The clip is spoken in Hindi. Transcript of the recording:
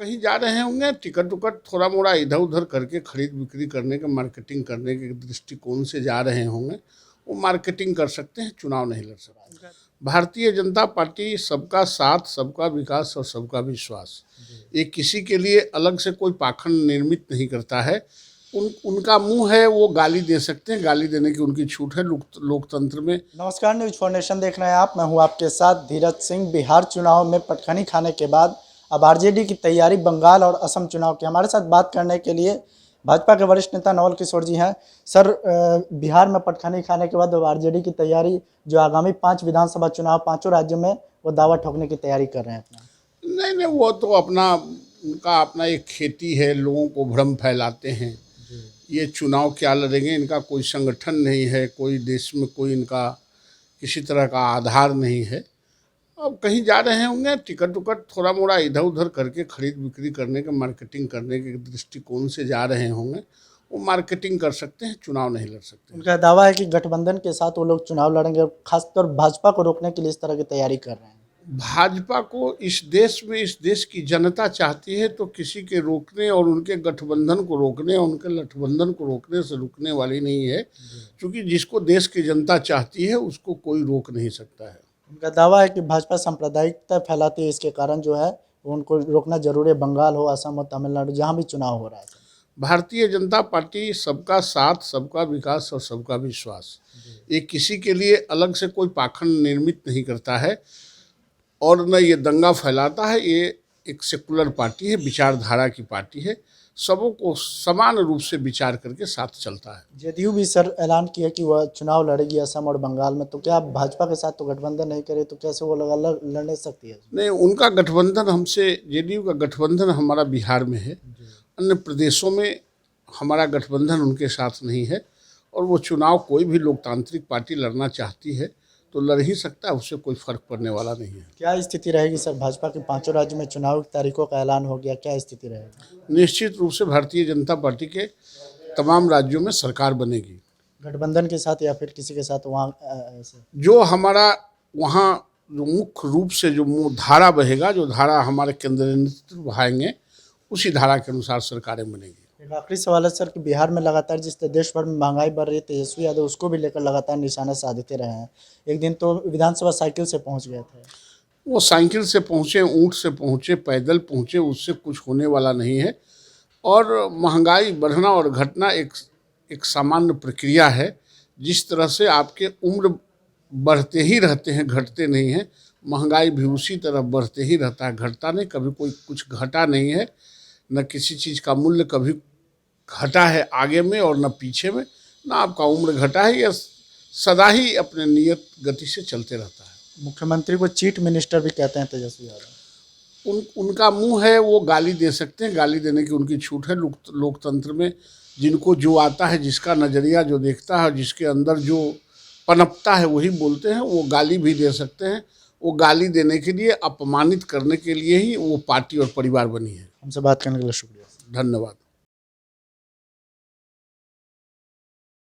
कहीं जा रहे होंगे, टिकट उकट थोड़ा मोड़ा इधर उधर करके खरीद बिक्री करने के, मार्केटिंग करने के दृष्टिकोण से जा रहे होंगे। वो मार्केटिंग कर सकते हैं, चुनाव नहीं लड़ सकते। भारतीय जनता पार्टी सबका साथ, सबका विकास और सबका विश्वास, ये किसी के लिए अलग से कोई पाखंड निर्मित नहीं करता है। उनका मुंह है, वो गाली दे सकते हैं, गाली देने की उनकी छूट है लोकतंत्र में। नमस्कार, न्यूज फाउंडेशन देख रहे हैं आप। मैं हूं आपके साथ धीरज सिंह। बिहार चुनाव में पटखनी खाने के बाद अब आरजेडी की तैयारी बंगाल और असम चुनाव की। हमारे साथ बात करने के लिए भाजपा के वरिष्ठ नेता नवल किशोर जी हैं। सर, बिहार में पटखनी खाने के बाद अब आरजेडी की तैयारी, जो आगामी 5 विधानसभा चुनाव 5 राज्यों में, वो दावा ठोकने की तैयारी कर रहे हैं अपना। नहीं, वो तो उनका अपना एक खेती है, लोगों को भ्रम फैलाते हैं। ये चुनाव क्या लड़ेंगे, इनका कोई संगठन नहीं है, कोई देश में कोई इनका किसी तरह का आधार नहीं है। अब कहीं जा रहे होंगे, टिकट उकट थोड़ा मोड़ा इधर उधर करके खरीद बिक्री करने के, मार्केटिंग करने के दृष्टिकोण से जा रहे होंगे। वो मार्केटिंग कर सकते हैं, चुनाव नहीं लड़ सकते। उनका दावा है कि गठबंधन के साथ वो लोग चुनाव लड़ेंगे और खासतौर भाजपा को रोकने के लिए इस तरह की तैयारी कर रहे हैं। भाजपा को इस देश की जनता चाहती है, तो किसी के रोकने और उनके गठबंधन को रोकने और उनके गठबंधन को रोकने से रुकने वाली नहीं है। क्योंकि जिसको देश की जनता चाहती है उसको कोई रोक नहीं सकता है। उनका दावा है कि भाजपा सांप्रदायिकता फैलाती है, इसके कारण जो है उनको रोकना जरूरी है। बंगाल हो, असम हो, तमिलनाडु, जहाँ भी चुनाव हो रहा है। भारतीय जनता पार्टी सबका साथ, सबका विकास और सबका विश्वास, ये किसी के लिए अलग से कोई पाखंड निर्मित नहीं करता है और न ये दंगा फैलाता है। ये एक सेकुलर पार्टी है, विचारधारा की पार्टी है, सबों को समान रूप से विचार करके साथ चलता है। जदयू भी सर ऐलान किया कि वह चुनाव लड़ेगी असम और बंगाल में। तो क्या भाजपा के साथ तो गठबंधन नहीं करे तो कैसे वो अलग लड़ सकती है? नहीं, उनका गठबंधन हमसे, जेडीयू का गठबंधन हमारा बिहार में है, अन्य प्रदेशों में हमारा गठबंधन उनके साथ नहीं है। और वो चुनाव कोई भी लोकतांत्रिक पार्टी लड़ना चाहती है तो लड़ ही सकता है, उससे कोई फर्क पड़ने वाला नहीं है। क्या स्थिति रहेगी सर? भाजपा के 5 राज्यों में चुनाव की तारीखों का ऐलान हो गया, क्या स्थिति रहेगी? निश्चित रूप से भारतीय जनता पार्टी के तमाम राज्यों में सरकार बनेगी। गठबंधन के साथ या फिर किसी के साथ? वहाँ जो हमारा वहाँ जो मुख्य रूप से जो धारा बहेगा, जो धारा हमारे केंद्रीय नेतृत्व बहाएंगे, उसी धारा के अनुसार सरकारें बनेगी। एक आखिरी सवाल है सर कि बिहार में लगातार जिस देश भर में महंगाई बढ़ रही है, तेजस्वी यादव उसको भी लेकर लगातार निशाना साधते रहे हैं। एक दिन तो विधानसभा साइकिल से पहुंच गए थे। वो साइकिल से पहुँचे, ऊँट से पहुँचे, पैदल पहुँचे, उससे कुछ होने वाला नहीं है। और महंगाई बढ़ना और घटना एक सामान्य प्रक्रिया है। जिस तरह से आपके उम्र बढ़ते ही रहते हैं, घटते नहीं हैं, महंगाई भी उसी तरह बढ़ते ही रहता है, घटता नहीं। कभी कोई कुछ घटा नहीं है, न किसी चीज़ का मूल्य कभी घटा है आगे में और न पीछे में, न आपका उम्र घटा है। यह सदा ही अपने नियत गति से चलते रहता है। मुख्यमंत्री को चीफ मिनिस्टर भी कहते हैं तेजस्वी यादव। उनका मुंह है, वो गाली दे सकते हैं, गाली देने की उनकी छूट है लोकतंत्र में। जिनको जो आता है, जिसका नज़रिया जो देखता है, जिसके अंदर जो पनपता है वही बोलते हैं। वो गाली भी दे सकते हैं। वो गाली देने के लिए, अपमानित करने के लिए ही वो पार्टी और परिवार बनी है। हमसे बात करने के लिए शुक्रिया। धन्यवाद।